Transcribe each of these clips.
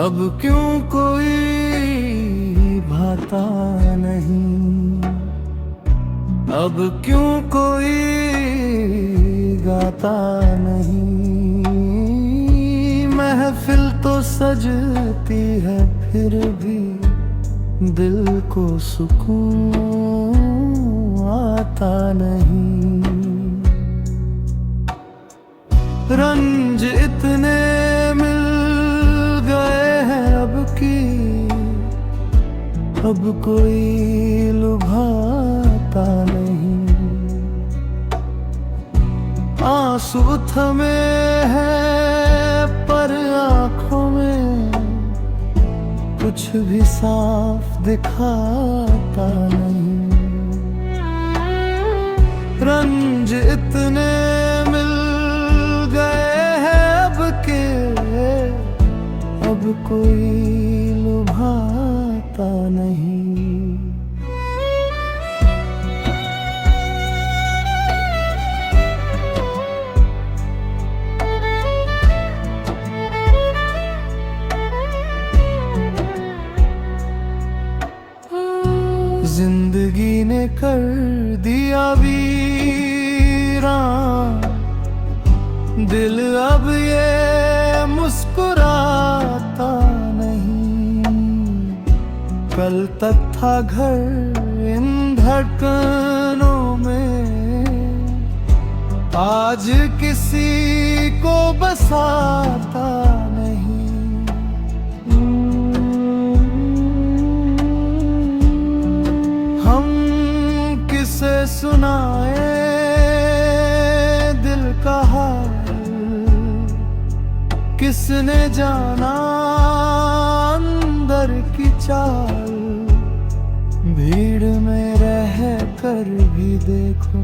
अब क्यों कोई भाता नहीं, अब क्यों कोई गाता नहीं। महफिल तो सजती है फिर भी दिल को सुकून आता नहीं। रंज इतने मिल गए हैं अब की, अब कोई लुभाता नहीं। आंसू थमे हैं पर आँखों में कुछ भी साफ दिखाता नहीं। रंज इतने मिल गए हैं अब के, अब कोई लुभाता नहीं। जिंदगी ने कर दिया वीरान दिल, अब ये मुस्कुराता नहीं। कल तक था घर इन धड़कनों में, आज किसी को बसाता नहीं। हम किसे सुनाए दिल का हाल, किसने जाना अंदर की चाल। भीड़ में रह कर भी देखो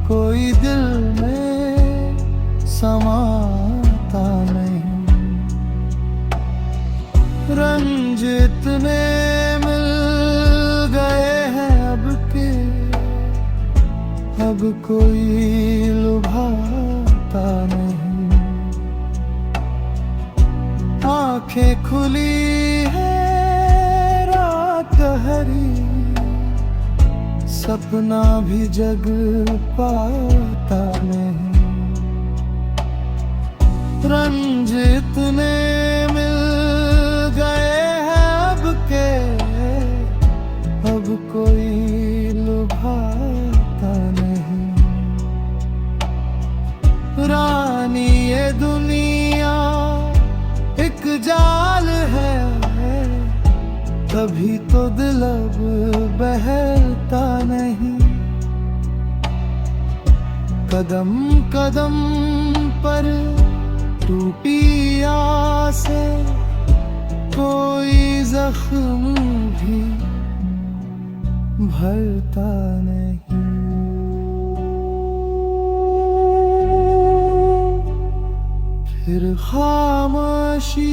कोई दिल में समाता नहीं। रंज इतने मिल गए हैं अब के, अब कोई लुभाता नहीं। आंखें खुली है रात गहरी, सपना भी जग पाता नहीं। रंज इतने मिल गए हैं अब के, अब कोई लुभाता नहीं। रानी ये दुनिया एक जाल है, तभी तो दिल अब बहलता नहीं। कदम कदम पर टूटी आसें, कोई जख्म भी भरता नहीं। फिर खामोशी